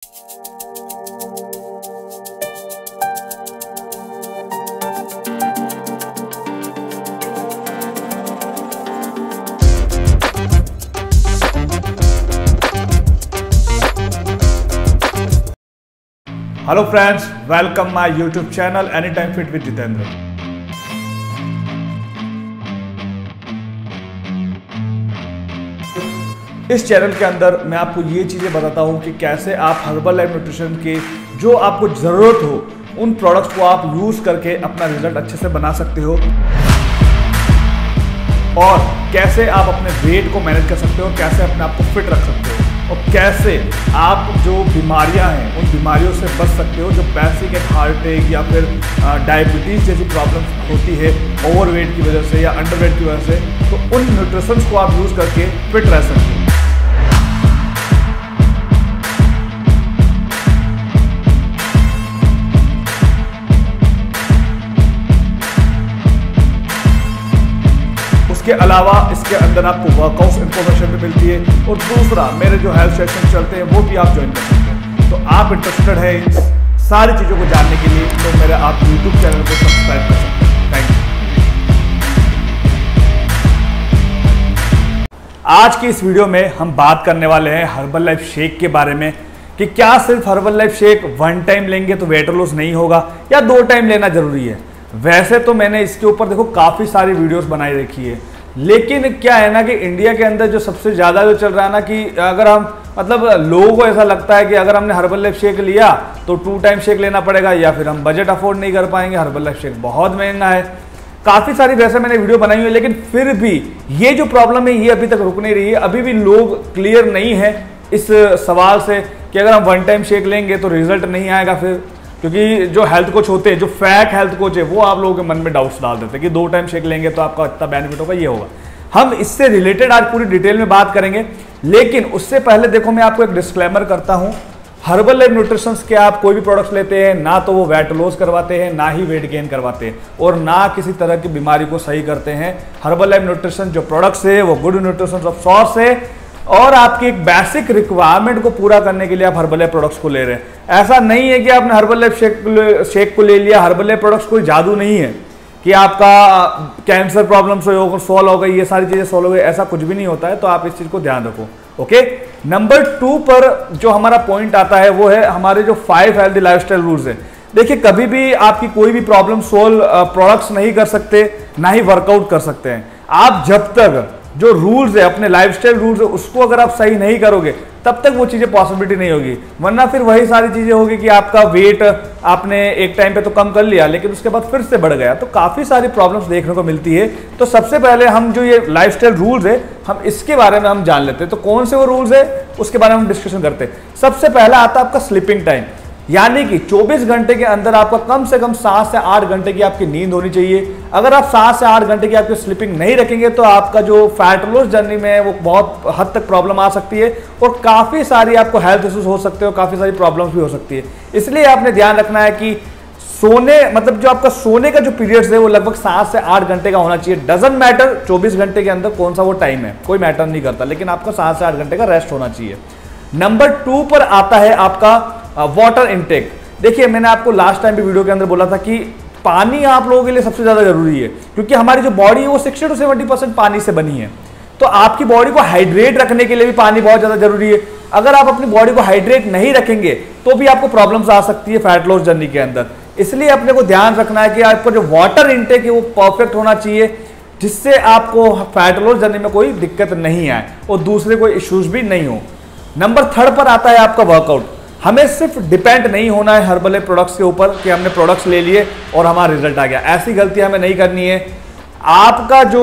Hello friends, welcome my YouTube channel any time fit with Jitendra. इस channel के अंदर मैं आपको ये चीजें बताता हूं कि कैसे आप हर्बल लाइफ न्यूट्रिशन के जो आपको जरूरत हो उन प्रोडक्ट्स को आप यूज करके अपना रिजल्ट अच्छे से बना सकते हो और कैसे आप अपने वेट को मैनेज कर सकते हो, कैसे अपने आप को फिट रख सकते हो और कैसे आप जो बीमारियां हैं उन बीमारियों से बच सकते हो जो बेसिक एक हार्ट अटैक या फिर डायबिटीज़ जैसी प्रॉब्लम होती है ओवरवेट की वजह से या अंडरवेट की वजह से। तो उन न्यूट्रिशंस को आप यूज़ करके फिट रह सकते हो। इसके अलावा इसके अंदर आपको वर्कआउट इन्फॉर्मेशन भी मिलती है और दूसरा मेरे जो हेल्थ सेशन चलते हैं वो भी आप ज्वाइन कर सकते हैं। तो आप इंटरेस्टेड है इन सारी चीज़ों को जानने के लिए तो मेरे आप यूट्यूब चैनल को सब्सक्राइब कर सकते हैं। Thank you. आज की इस वीडियो में हम बात करने वाले हैं हर्बल लाइफ शेक के बारे में कि क्या सिर्फ herbal life shake one time लेंगे तो वेट लॉस नहीं होगा या 2 टाइम लेना जरूरी है। वैसे तो मैंने इसके ऊपर देखो काफ़ी सारी वीडियोस बनाई रखी है, लेकिन क्या है ना कि इंडिया के अंदर जो सबसे ज़्यादा जो चल रहा है ना कि अगर हम मतलब लोगों को ऐसा लगता है कि अगर हमने हर्बल लाइफ शेक लिया तो 2 टाइम शेक लेना पड़ेगा या फिर हम बजट अफोर्ड नहीं कर पाएंगे, हर्बल लाइफ शेक बहुत महंगा है। काफ़ी सारी वैसे मैंने वीडियो बनाई हुई है, लेकिन फिर भी ये जो प्रॉब्लम है ये अभी तक रुक नहीं रही है। अभी भी लोग क्लियर नहीं है इस सवाल से कि अगर हम 1 टाइम शेक लेंगे तो रिजल्ट नहीं आएगा फिर, क्योंकि जो हेल्थ कोच होते हैं, जो फैक हेल्थ कोच है, वो आप लोगों के मन में डाउट्स डाल देते हैं कि 2 टाइम शेक लेंगे तो आपका इतना बेनिफिट होगा, ये होगा। हम इससे रिलेटेड आज पूरी डिटेल में बात करेंगे, लेकिन उससे पहले देखो मैं आपको एक डिस्क्लेमर करता हूं। हर्बल लाइफ न्यूट्रिशंस के आप कोई भी प्रोडक्ट्स लेते हैं ना तो वो वेट लॉस करवाते हैं, ना ही वेट गेन करवाते हैं और ना किसी तरह की बीमारी को सही करते हैं। हर्बल लाइफ न्यूट्रिशन जो प्रोडक्ट्स है वो गुड न्यूट्रिशन ऑफ सोर्स है और आपकी एक बेसिक रिक्वायरमेंट को पूरा करने के लिए आप हर्बल लाइफ प्रोडक्ट्स को ले रहे हैं। ऐसा नहीं है कि आपने हर्बल लाइफ शेक को ले लिया, हर्बल लाइफ प्रोडक्ट्स कोई जादू नहीं है कि आपका कैंसर प्रॉब्लम सॉल्व हो गई, ये सारी चीजें सॉल्व हो गई, ऐसा कुछ भी नहीं होता है। तो आप इस चीज को ध्यान रखो। ओके, नंबर 2 पर जो हमारा पॉइंट आता है वो है हमारे जो 5 हेल्दी लाइफस्टाइल रूल्स है। देखिए, कभी भी आपकी कोई भी प्रॉब्लम सॉल्व प्रोडक्ट्स नहीं कर सकते, ना ही वर्कआउट कर सकते हैं। आप जब तक जो रूल्स है, अपने लाइफस्टाइल रूल्स है, उसको अगर आप सही नहीं करोगे तब तक वो चीजें पॉसिबिलिटी नहीं होगी, वरना फिर वही सारी चीजें होगी कि आपका वेट आपने एक टाइम पे तो कम कर लिया लेकिन उसके बाद फिर से बढ़ गया। तो काफी सारी प्रॉब्लम्स देखने को मिलती है। तो सबसे पहले हम जो ये लाइफस्टाइल रूल्स है हम इसके बारे में हम जान लेते हैं। तो कौन से वो रूल्स है उसके बारे में हम डिस्कशन करते हैं। सबसे पहला आता है आपका स्लीपिंग टाइम, यानी कि 24 घंटे के अंदर आपका कम से कम 7 से 8 घंटे की आपकी नींद होनी चाहिए। अगर आप 7 से 8 घंटे की आपकी स्लीपिंग नहीं रखेंगे तो आपका जो फैट लॉस जर्नी में है वो बहुत हद तक प्रॉब्लम आ सकती है और काफ़ी सारी आपको हेल्थ इश्यूज हो सकते हो, काफ़ी सारी प्रॉब्लम्स भी हो सकती है। इसलिए आपने ध्यान रखना है कि सोने मतलब जो आपका सोने का जो पीरियड्स है वो लगभग 7 से 8 घंटे का होना चाहिए। डजंट मैटर 24 घंटे के अंदर कौन सा वो टाइम है, कोई मैटर नहीं करता, लेकिन आपका 7 से 8 घंटे का रेस्ट होना चाहिए। नंबर 2 पर आता है आपका वाटर इनटेक। देखिए, मैंने आपको लास्ट टाइम भी वीडियो के अंदर बोला था कि पानी आप लोगों के लिए सबसे ज्यादा जरूरी है, क्योंकि हमारी जो बॉडी है वो 60 से 70% पानी से बनी है। तो आपकी बॉडी को हाइड्रेट रखने के लिए भी पानी बहुत ज्यादा जरूरी है। अगर आप अपनी बॉडी को हाइड्रेट नहीं रखेंगे तो भी आपको प्रॉब्लम्स आ सकती है फैट लॉस जर्नी के अंदर। इसलिए अपने को ध्यान रखना है कि आपका जो वाटर इनटेक है वो परफेक्ट होना चाहिए, जिससे आपको फैट लॉस जर्नी में कोई दिक्कत नहीं आए और दूसरे कोई इश्यूज भी नहीं हो। नंबर 3 पर आता है आपका वर्कआउट। हमें सिर्फ डिपेंड नहीं होना है हर्बल लाइफ प्रोडक्ट्स के ऊपर कि हमने प्रोडक्ट्स ले लिए और हमारा रिजल्ट आ गया। ऐसी गलती हमें नहीं करनी है। आपका जो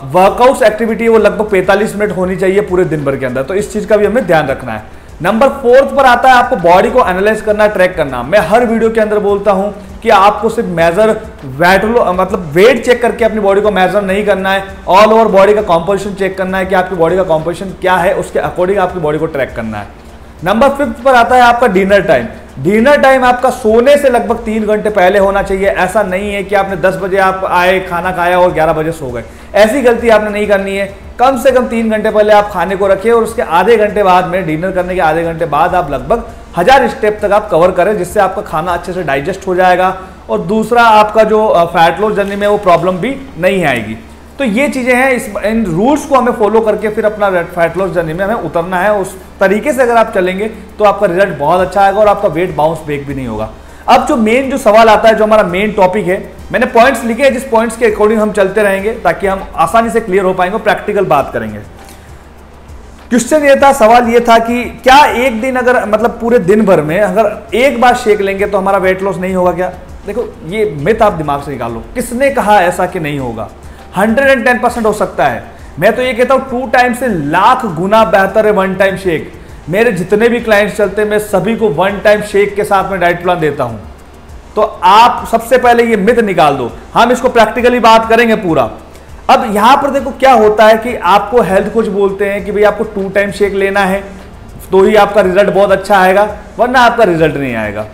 वर्कआउट्स एक्टिविटी है वो लगभग 45 मिनट होनी चाहिए पूरे दिन भर के अंदर। तो इस चीज का भी हमें ध्यान रखना है। नंबर 4 पर आता है आपको बॉडी को एनालाइज करना, ट्रैक करना। मैं हर वीडियो के अंदर बोलता हूं कि आपको सिर्फ मेजर मतलब वेट चेक करके अपनी बॉडी को मेजर नहीं करना है, ऑल ओवर बॉडी का कॉम्पोजिशन चेक करना है कि आपकी बॉडी का कॉम्पोजिशन क्या है, उसके अकॉर्डिंग आपकी बॉडी को ट्रैक करना है। नंबर 5 पर आता है आपका डिनर टाइम। डिनर टाइम आपका सोने से लगभग 3 घंटे पहले होना चाहिए। ऐसा नहीं है कि आपने 10 बजे आप आए, खाना खाया और 11 बजे सो गए। ऐसी गलती आपने नहीं करनी है। कम से कम 3 घंटे पहले आप खाने को रखिए और उसके आधे घंटे बाद में, डिनर करने के आधे घंटे बाद आप लगभग 1000 स्टेप तक आप कवर करें, जिससे आपका खाना अच्छे से डाइजेस्ट हो जाएगा और दूसरा आपका जो फैट लॉस जर्नी में वो प्रॉब्लम भी नहीं आएगी। तो ये चीज़ें हैं, इन रूल्स को हमें फॉलो करके फिर अपना फैट लॉस जर्नी में हमें उतरना है। उस तरीके से अगर आप चलेंगे तो आपका रिजल्ट बहुत अच्छा आएगा और आपका वेट बाउंस बैक भी नहीं होगा। अब जो मेन जो सवाल आता है, जो हमारा मेन टॉपिक है, मैंने पॉइंट्स लिखे हैं, जिस पॉइंट्स के अकॉर्डिंग हम चलते रहेंगे ताकि हम आसानी से क्लियर हो पाएंगे, प्रैक्टिकल बात करेंगे। क्वेश्चन ये था, सवाल ये था कि क्या एक दिन अगर मतलब पूरे दिन भर में अगर एक बार शेक लेंगे तो हमारा वेट लॉस नहीं होगा क्या? देखो ये मिथ आप दिमाग से निकाल लो, किसने कहा ऐसा कि नहीं होगा? 110% हो सकता है। मैं तो ये कहता हूं 2 टाइम से लाख गुना बेहतर है 1 टाइम शेक। मेरे जितने भी क्लाइंट्स चलते हैं मैं सभी को 1 टाइम शेक के साथ में डाइट प्लान देता हूं। तो आप सबसे पहले ये मिथ निकाल दो, हम इसको प्रैक्टिकली बात करेंगे पूरा। अब यहां पर देखो क्या होता है कि आपको हेल्थ कोच बोलते हैं कि भाई आपको 2 टाइम शेक लेना है तो ही आपका रिजल्ट बहुत अच्छा आएगा, वरना आपका रिजल्ट नहीं आएगा।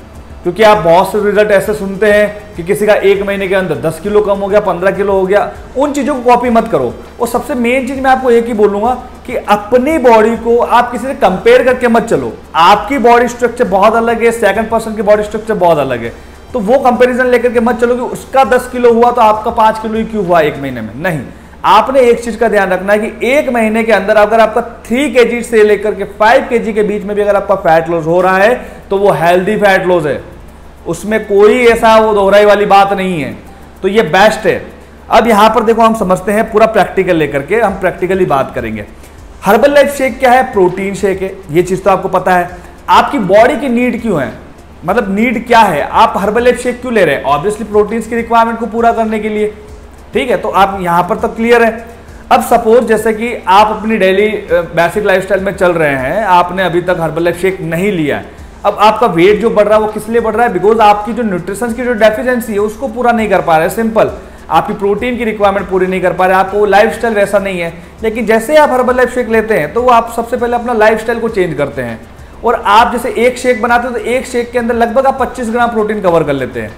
क्योंकि आप बहुत से रिजल्ट ऐसे सुनते हैं कि किसी का 1 महीने के अंदर 10 किलो कम हो गया, 15 किलो हो गया। उन चीज़ों को कॉपी मत करो। और सबसे मेन चीज़ मैं आपको एक ही बोलूंगा कि अपनी बॉडी को आप किसी से कंपेयर करके मत चलो। आपकी बॉडी स्ट्रक्चर बहुत अलग है, सेकंड पर्सन की बॉडी स्ट्रक्चर बहुत अलग है, तो वो कंपैरिजन लेकर के मत चलो कि उसका 10 किलो हुआ तो आपका 5 किलो ही क्यों हुआ 1 महीने में। नहीं, आपने एक चीज का ध्यान रखना है कि 1 महीने के अंदर अगर आपका 3 kg से लेकर के 5 kg के बीच में भी अगर आपका फैट लॉस हो रहा है तो वो हेल्दी फैट लॉस है, उसमें कोई ऐसा वो दोहराई वाली बात नहीं है। तो ये बेस्ट है। अब यहां पर देखो हम समझते हैं पूरा प्रैक्टिकल लेकर के, हम प्रैक्टिकली बात करेंगे। हर्बल लाइफ शेक क्या है? प्रोटीन शेक है, ये चीज तो आपको पता है। आपकी बॉडी की नीड क्यों है, मतलब नीड क्या है, आप हर्बल लाइफ शेक क्यों ले रहे हैं? ऑब्वियसली प्रोटीन की रिक्वायरमेंट को पूरा करने के लिए, ठीक है। तो आप यहां पर तक क्लियर है। अब सपोज जैसे कि आप अपनी डेली बेसिक लाइफस्टाइल में चल रहे हैं, आपने अभी तक हर्बल लाइफ शेक नहीं लिया है। अब आपका वेट जो बढ़ रहा है वो किस लिए बढ़ रहा है? बिकॉज आपकी जो न्यूट्रिशन की जो डेफिशिएंसी है उसको पूरा नहीं कर पा रहे हैं। सिंपल, आपकी प्रोटीन की रिक्वायरमेंट पूरी नहीं कर पा रहे, आपको लाइफस्टाइल वैसा नहीं है। लेकिन जैसे आप हर्बल लाइफ शेक लेते हैं तो वो आप सबसे पहले अपना लाइफस्टाइल को चेंज करते हैं और आप जैसे एक शेक बनाते हो तो एक शेक के अंदर लगभग आप 25 ग्राम प्रोटीन कवर कर लेते हैं,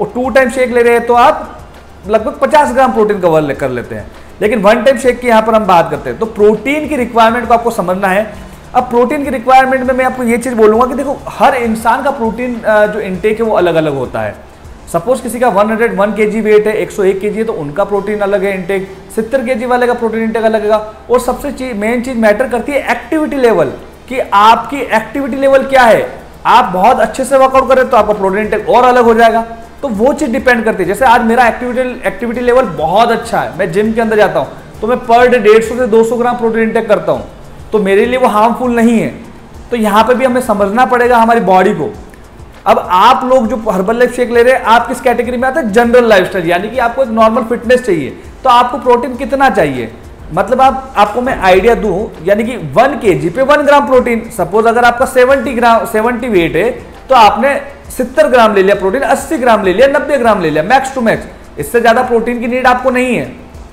और 2 टाइम शेक ले रहे हैं तो आप लगभग 50 ग्राम प्रोटीन कवर कर लेते हैं। लेकिन 1 टाइम शेक की यहां पर हम बात करते हैं, तो प्रोटीन की रिक्वायरमेंट को आपको समझना है। अब प्रोटीन की रिक्वायरमेंट में मैं आपको ये चीज बोलूंगा कि देखो हर इंसान का प्रोटीन जो इनटेक है वो अलग अलग होता है। सपोज किसी का 101 kg वेट है, 101 kg है, तो उनका प्रोटीन अलग है इनटेक, 70 kg वाले का प्रोटीन इनटेक अलग है। और सबसे मेन चीज मैटर करती है एक्टिविटी लेवल, कि आपकी एक्टिविटी लेवल क्या है। आप बहुत अच्छे से वर्कआउट करें तो आपका प्रोटीन इनटेक और अलग हो जाएगा। तो वो चीज डिपेंड करती है। जैसे आज मेरा एक्टिविटी लेवल बहुत अच्छा है, मैं जिम के अंदर जाता हूं तो मैं पर डे 150 से 200 ग्राम प्रोटीन इनटेक करता हूं, तो मेरे लिए वो हार्मफुल नहीं है। तो यहां पे भी हमें समझना पड़ेगा हमारी बॉडी को। अब आप लोग जो हर्बल लाइफ शेक ले रहे हैं, आप किस कैटेगरी में आते हैं? जनरल लाइफस्टाइल, यानी कि आपको एक नॉर्मल फिटनेस चाहिए। तो आपको प्रोटीन कितना चाहिए, मतलब आपको मैं आइडिया दूं, यानी कि 1 kg पे 1 ग्राम प्रोटीन। सपोज अगर आपका 70 वेट है तो आपने 70 ग्राम ले लिया प्रोटीन, 80 ग्राम ले लिया, 90 ग्राम ले लिया, मैक्स टू मैक्स। इससे ज्यादा प्रोटीन की नीड आपको नहीं है,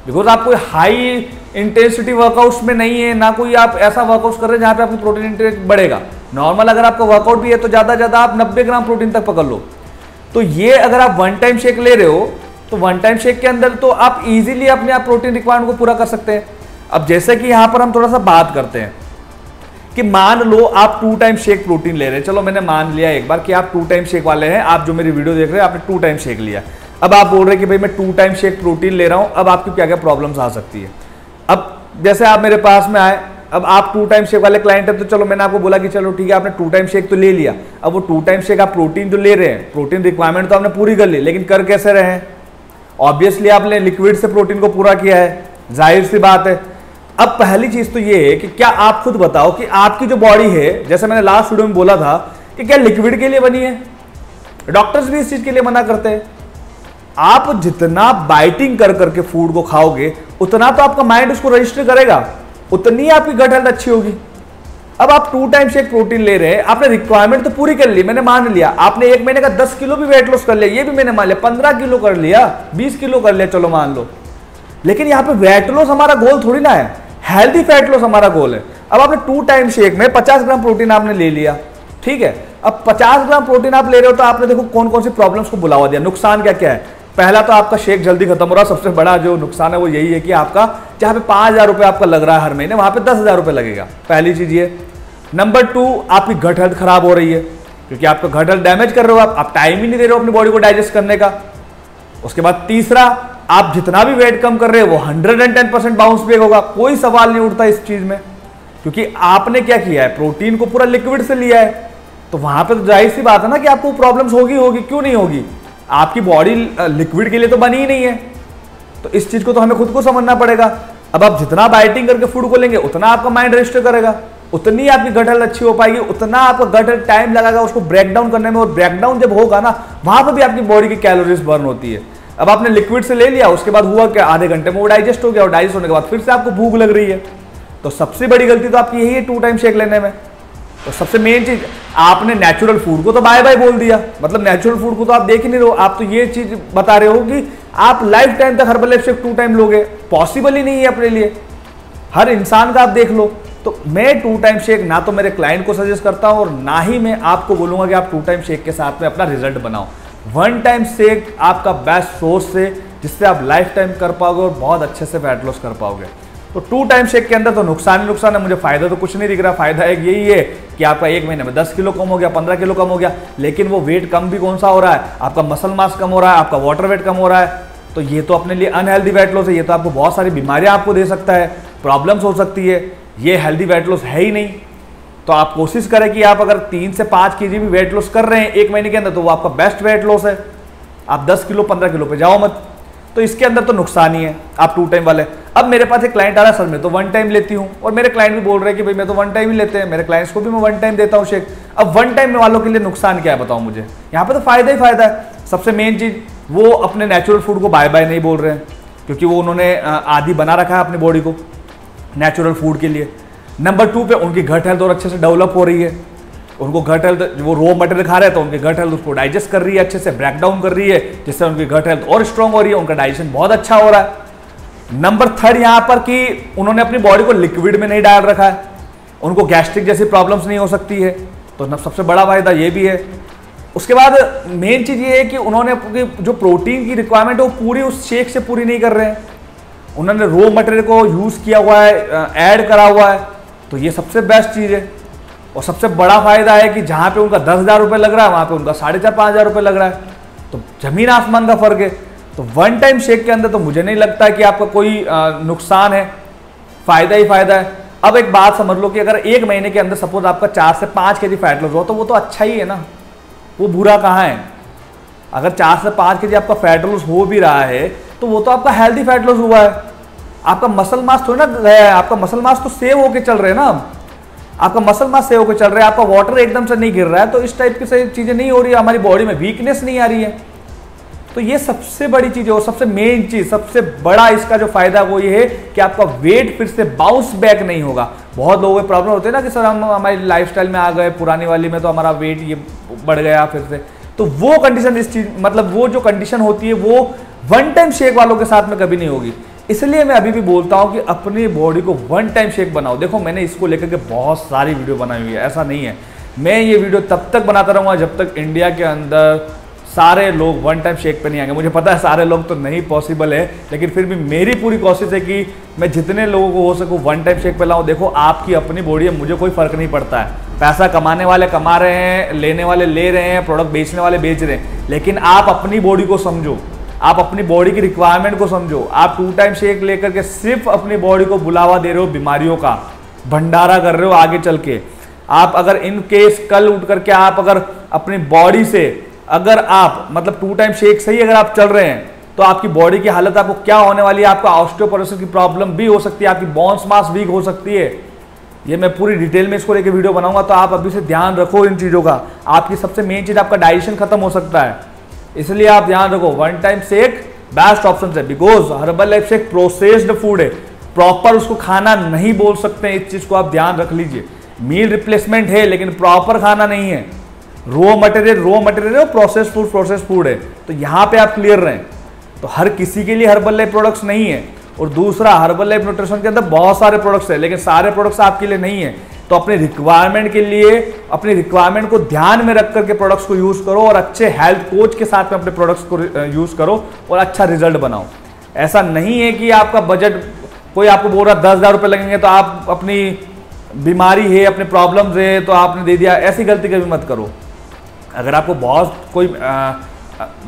बिकॉज आप कोई हाई इंटेंसिटी वर्कआउट्स में नहीं है, ना कोई आप ऐसा वर्कआउट कर रहे हैं जहां पे आपकी प्रोटीन इंटेक बढ़ेगा। नॉर्मल अगर आपका वर्कआउट भी है तो ज्यादा आप 90 ग्राम प्रोटीन तक पकड़ लो। तो ये अगर आप 1 टाइम शेक ले रहे हो तो 1 टाइम शेक के अंदर तो आप इजीली अपने आप प्रोटीन रिक्वायरमेंट को पूरा कर सकते हैं। अब जैसे कि यहां पर हम थोड़ा सा बात करते हैं कि मान लो आप 2 टाइम शेक प्रोटीन ले रहे हैं। चलो मैंने मान लिया एक बार कि आप 2 टाइम शेक वाले हैं, आप जो मेरी वीडियो देख रहे हैं आपने 2 टाइम शेक लिया। अब आप बोल रहे हैं कि भाई मैं 2 टाइम शेक प्रोटीन ले रहा हूं, अब आपकी क्या क्या प्रॉब्लम्स आ सकती है। अब जैसे आप मेरे पास में आए, अब आप 2 टाइम शेक वाले क्लाइंट है, तो चलो मैंने आपको बोला कि चलो ठीक है आपने 2 टाइम शेक तो ले लिया। अब वो 2 टाइम शेक आप प्रोटीन तो ले रहे हैं, प्रोटीन रिक्वायरमेंट तो आपने पूरी कर ली, लेकिन कर कैसे रहे हैं? ऑब्वियसली आपने लिक्विड से प्रोटीन को पूरा किया है, जाहिर सी बात है। अब पहली चीज तो ये है कि क्या आप खुद बताओ कि आपकी जो बॉडी है, जैसे मैंने लास्ट वीडियो में बोला था कि क्या लिक्विड के लिए बनी है? डॉक्टर्स भी इस चीज के लिए मना करते हैं। आप जितना बाइटिंग कर करके फूड को खाओगे उतना तो आपका माइंड उसको रजिस्टर करेगा, उतनी आपकी गट हेल्थ अच्छी होगी। अब आप 2 टाइम शेक प्रोटीन ले रहे हैं, आपने रिक्वायरमेंट तो पूरी कर ली, मैंने मान लिया। आपने 1 महीने का 10 किलो भी वेट लॉस कर लिया, ये भी मैंने मान लिया, 15 किलो कर लिया, 20 किलो कर लिया, चलो मान लो। लेकिन यहां पे वेट लॉस हमारा गोल थोड़ी ना है, हेल्दी फैट लॉस हमारा गोल है। अब आपने 2 टाइम शेक में 50 ग्राम प्रोटीन आपने ले लिया, ठीक है। अब 50 ग्राम प्रोटीन आप ले रहे हो तो आपने देखो कौन कौन सी प्रॉब्लम्स को बुलावा दिया। नुकसान क्या क्या है? पहला तो आपका शेक जल्दी खत्म हो रहा है, सबसे बड़ा जो नुकसान है वो यही है कि आपका जहां पे 5,000 रुपए आपका लग रहा है हर महीने, वहां पे 10,000 रुपए लगेगा, पहली चीज ये। नंबर 2, आपकी गट हेल्थ खराब हो रही है क्योंकि आपका गट हेल्थ डैमेज कर रहे हो, आप टाइम ही नहीं दे रहे हो अपनी बॉडी को डाइजेस्ट करने का। उसके बाद तीसरा, आप जितना भी वेट कम कर रहे हो वो 110% बाउंस बैक होगा, कोई सवाल नहीं उठता इस चीज में, क्योंकि आपने क्या किया है, प्रोटीन को पूरा लिक्विड से लिया है। तो वहां पे तो जाहिर सी बात है ना कि आपको प्रॉब्लम्स होगी, क्यों नहीं होगी, आपकी बॉडी लिक्विड के लिए तो बनी ही नहीं है। तो इस चीज को तो हमें खुद को समझना पड़ेगा। अब आप जितना डाइटिंग करके फूड को लेंगे उतना आपका माइंड रजिस्टर करेगा, उतनी आपकी गट हेल्थ अच्छी हो पाएगी, उतना आपका गट हेल्थ टाइम लगेगा उसको ब्रेक डाउन करने में, और ब्रेक डाउन जब होगा ना वहां पर भी आपकी बॉडी की कैलोरीज बर्न होती है। अब आपने लिक्विड से ले लिया, उसके बाद हुआ क्या, आधे घंटे में वो डाइजेस्ट हो गया, और डाइजेस्ट होने के बाद फिर से आपको भूख लग रही है। तो सबसे बड़ी गलती तो आपकी यही है 2 टाइम शेक लेने में। तो सबसे मेन चीज, आपने नेचुरल फूड को तो बाय बाय बोल दिया, मतलब नेचुरल फूड को तो आप देख ही नहीं रहे हो, आप तो ये चीज बता रहे हो कि आप लाइफ टाइम तक हर्बल लाइफ शेक 2 टाइम लोगे, पॉसिबल ही नहीं है अपने लिए। हर इंसान का आप देख लो। तो मैं 2 टाइम शेक ना तो मेरे क्लाइंट को सजेस्ट करता हूं, और ना ही मैं आपको बोलूंगा कि आप 2 टाइम शेक के साथ में अपना रिजल्ट बनाओ। 1 टाइम शेक आपका बेस्ट सोर्स है जिससे आप लाइफ टाइम कर पाओगे और बहुत अच्छे से वेट लॉस कर पाओगे। तो 2 टाइम शेक के अंदर तो नुकसान ही नुकसान है, मुझे फायदा तो कुछ नहीं दिख रहा। फायदा एक यही है कि आपका 1 महीने में 10 किलो कम हो गया, 15 किलो कम हो गया, लेकिन वो वेट कम भी कौन सा हो रहा है, आपका मसल मास कम हो रहा है, आपका वाटर वेट कम हो रहा है। तो ये तो अपने लिए अनहेल्दी वेट लॉस है, ये तो आपको बहुत सारी बीमारियां आपको दे सकता है, प्रॉब्लम्स हो सकती है, ये हेल्दी वेट लॉस है ही नहीं। तो आप कोशिश करें कि आप अगर 3 से 5 केजी भी वेट लॉस कर रहे हैं 1 महीने के अंदर, तो वो आपका बेस्ट वेट लॉस है। आप 10 किलो 15 किलो पे जाओ मत। तो इसके अंदर तो नुकसान ही है आप 2 टाइम वाले। अब मेरे पास एक क्लाइंट आ रहा है, सर मैं तो 1 टाइम लेती हूँ, और मेरे क्लाइंट भी बोल रहे हैं कि भाई मैं तो 1 टाइम ही लेते हैं, मेरे क्लाइंट्स को भी मैं 1 टाइम देता हूँ शेक। अब 1 टाइम वालों के लिए नुकसान क्या है बताओ मुझे, यहाँ पे तो फायदा ही फायदा है। सबसे मेन चीज, वो अपने नेचुरल फूड को बाय बाय नहीं बोल रहे हैं, क्योंकि वो उन्होंने आदी बना रखा है अपनी बॉडी को नेचुरल फूड के लिए। नंबर 2 पे उनकी गट हेल्थ और अच्छे से डेवलप हो रही है, उनको गट हेल्थ, वो रॉ मटेरियल खा रहे हैं तो उनकी गट हेल्थ उसको डाइजेस्ट कर रही है, अच्छे से ब्रेक डाउन कर रही है, जिससे उनकी गट हेल्थ और स्ट्रांग हो रही है, उनका डाइजेशन बहुत अच्छा हो रहा है। नंबर 3 यहाँ पर कि उन्होंने अपनी बॉडी को लिक्विड में नहीं डाल रखा है, उनको गैस्ट्रिक जैसी प्रॉब्लम्स नहीं हो सकती है, तो सबसे बड़ा फायदा ये भी है। उसके बाद मेन चीज ये है कि उन्होंने अपनी जो प्रोटीन की रिक्वायरमेंट है वो पूरी उस शेक से पूरी नहीं कर रहे हैं, उन्होंने रॉ मटेरियल को यूज किया हुआ है, ऐड करा हुआ है, तो ये सबसे बेस्ट चीज है। और सबसे बड़ा फायदा है कि जहां पे उनका 10,000 रुपये लग रहा है वहां पे उनका 4,500 5,000 रुपये लग रहा है, तो जमीन आसमान का फर्क है। तो 1 टाइम शेक के अंदर तो मुझे नहीं लगता कि आपका कोई नुकसान है, फायदा ही फायदा है। अब एक बात समझ लो कि अगर 1 महीने के अंदर सपोज आपका 4 से 5 केजी फैट लॉस हो तो वो तो अच्छा ही है ना, वो बुरा कहाँ है। अगर 4 से 5 केजी आपका फैट लॉस हो भी रहा है तो वो तो आपका हेल्दी फैट लॉस हुआ है, आपका मसल मास थोड़ी ना गया है, आपका मसल मास तो सेव होके चल रहे हैं ना, आपका मसल मास सेव होकर चल रहा है, आपका वाटर एकदम से नहीं गिर रहा है, तो इस टाइप की सही चीजें नहीं हो रही है, हमारी बॉडी में वीकनेस नहीं आ रही है। तो ये सबसे बड़ी चीज है, और सबसे मेन चीज, सबसे बड़ा इसका जो फायदा वो ये है कि आपका वेट फिर से बाउंस बैक नहीं होगा। बहुत लोगों को प्रॉब्लम होती है ना कि सर हम हमारी लाइफस्टाइल में आ गए पुरानी वाली में, तो हमारा वेट ये बढ़ गया फिर से, तो वो कंडीशन इस चीज, मतलब वो जो कंडीशन होती है वो 1 टाइम शेक वालों के साथ में कभी नहीं होगी। इसलिए मैं अभी भी बोलता हूं कि अपनी बॉडी को 1 टाइम शेक बनाओ। देखो मैंने इसको लेकर के बहुत सारी वीडियो बनाई हुई है, ऐसा नहीं है, मैं ये वीडियो तब तक बनाता रहूंगा जब तक इंडिया के अंदर सारे लोग 1 टाइम शेक पे नहीं आएंगे। मुझे पता है सारे लोग तो नहीं पॉसिबल है, लेकिन फिर भी मेरी पूरी कोशिश है कि मैं जितने लोगों को हो सकूं 1 टाइम शेक पे लाऊं। देखो आपकी अपनी बॉडी है, मुझे कोई फर्क नहीं पड़ता है, पैसा कमाने वाले कमा रहे हैं, लेने वाले ले रहे हैं, प्रोडक्ट बेचने वाले बेच रहे हैं, लेकिन आप अपनी बॉडी को समझो, आप अपनी बॉडी की रिक्वायरमेंट को समझो। आप 2 टाइम शेक लेकर के सिर्फ अपनी बॉडी को बुलावा दे रहे हो, बीमारियों का भंडारा कर रहे हो आगे चल के। आप अगर इन केस कल उठ करके आप अगर अपनी बॉडी से अगर आप मतलब 2 टाइम शेक से ही अगर आप चल रहे हैं तो आपकी बॉडी की हालत आपको क्या होने वाली है, आपका ऑस्टियोपोरोसिस की प्रॉब्लम भी हो सकती है, आपकी बोन्स मास वीक हो सकती है। ये मैं पूरी डिटेल में इसको लेकर वीडियो बनाऊंगा, तो आप अभी से ध्यान रखो इन चीजों का। आपकी सबसे मेन चीज आपका डाइजेशन खत्म हो सकता है, इसलिए आप ध्यान रखो। 1 टाइम शेक बेस्ट ऑप्शन है, because herbal life shake processed food है, प्रॉपर उसको खाना नहीं बोल सकते हैं, इस चीज को आप ध्यान रख लीजिए। मील रिप्लेसमेंट है लेकिन प्रॉपर खाना नहीं है, रॉ मटेरियल है, प्रोसेस फूड है। तो यहां पे आप क्लियर रहें। तो हर किसी के लिए हर्बल लाइफ प्रोडक्ट्स नहीं है, और दूसरा हर्बल लाइफ न्यूट्रिशन के अंदर बहुत सारे प्रोडक्ट्स है, लेकिन सारे प्रोडक्ट्स आपके लिए नहीं है। तो अपने रिक्वायरमेंट के लिए, अपनी रिक्वायरमेंट को ध्यान में रख करके प्रोडक्ट्स को यूज करो, और अच्छे हेल्थ कोच के साथ में अपने प्रोडक्ट्स को यूज करो और अच्छा रिजल्ट बनाओ। ऐसा नहीं है कि आपका बजट, कोई आपको बोल रहा 10,000 रुपये लगेंगे तो आप अपनी बीमारी है, अपने प्रॉब्लम्स है तो आपने दे दिया, ऐसी गलती कभी मत करो। अगर आपको बहुत कोई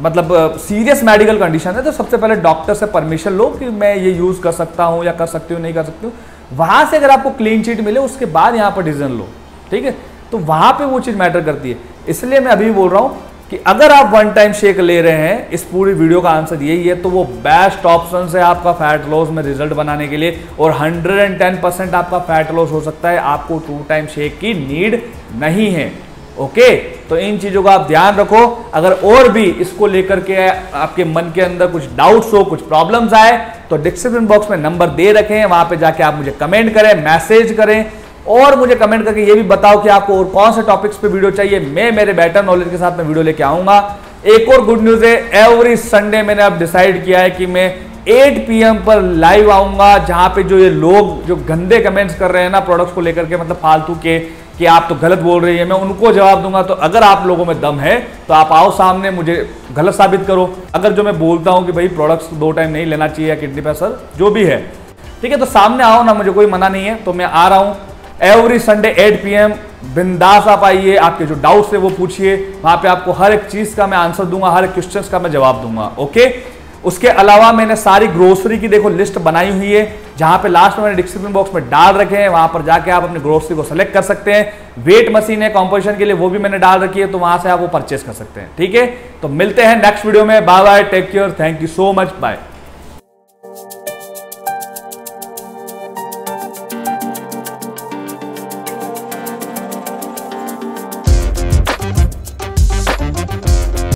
मतलब सीरियस मेडिकल कंडीशन है तो सबसे पहले डॉक्टर से परमिशन लो कि मैं ये यूज़ कर सकता हूँ या कर सकती हूँ, नहीं कर सकती हूँ। वहाँ से अगर आपको क्लीन चिट मिले उसके बाद यहाँ पर डिसीजन लो, ठीक है। तो वहाँ पे वो चीज़ मैटर करती है। इसलिए मैं अभी बोल रहा हूँ कि अगर आप वन टाइम शेक ले रहे हैं, इस पूरी वीडियो का आंसर यही है, तो वो बेस्ट ऑप्शन है आपका फैट लॉस में रिजल्ट बनाने के लिए, और 110% आपका फैट लॉस हो सकता है। आपको 2 टाइम शेक की नीड नहीं है। ओके, तो इन चीजों का आप ध्यान रखो। अगर और भी इसको लेकर के आपके मन के अंदर कुछ डाउट्स हो, कुछ प्रॉब्लम्स आए, तो डिस्क्रिप्शन बॉक्स में नंबर दे रखे हैं, वहां पे जाके आप मुझे कमेंट करें, मैसेज करें, और मुझे कमेंट करके ये भी बताओ कि आपको और कौन से टॉपिक्स पे वीडियो चाहिए। मैं मेरे बेटर नॉलेज के साथ में वीडियो लेके आऊंगा। एक और गुड न्यूज है, एवरी संडे मैंने अब डिसाइड किया है कि मैं 8 PM पर लाइव आऊंगा, जहां पे जो ये लोग जो गंदे कमेंट्स कर रहे हैं ना प्रोडक्ट्स को लेकर के, मतलब फालतू के कि आप तो गलत बोल रही है, मैं उनको जवाब दूंगा। तो अगर आप लोगों में दम है तो आप आओ सामने, मुझे गलत साबित करो। अगर जो मैं बोलता हूं कि भाई प्रोडक्ट्स 2 टाइम नहीं लेना चाहिए या किडनी पे असर जो भी है, ठीक है, तो सामने आओ ना, मुझे कोई मना नहीं है। तो मैं आ रहा हूं एवरी संडे 8 PM, बिंदास आप आइए, आपके जो डाउट्स है वो पूछिए, वहां पे आपको हर एक चीज का मैं आंसर दूंगा, हर एक क्वेश्चंस का मैं जवाब दूंगा। ओके, उसके अलावा मैंने सारी ग्रोसरी की देखो लिस्ट बनाई हुई है, जहां पे लास्ट में मैंने डिस्क्रिप्शन बॉक्स में डाल रखे हैं, वहां पर जाके आप अपनी ग्रोसरी को सेलेक्ट कर सकते हैं। वेट मशीन है कॉम्पोजिशन के लिए, वो भी मैंने डाल रखी है, तो वहां से आप वो परचेस कर सकते हैं। ठीक है, तो मिलते हैं नेक्स्ट वीडियो में। Bye bye, take care, thank you so much, bye.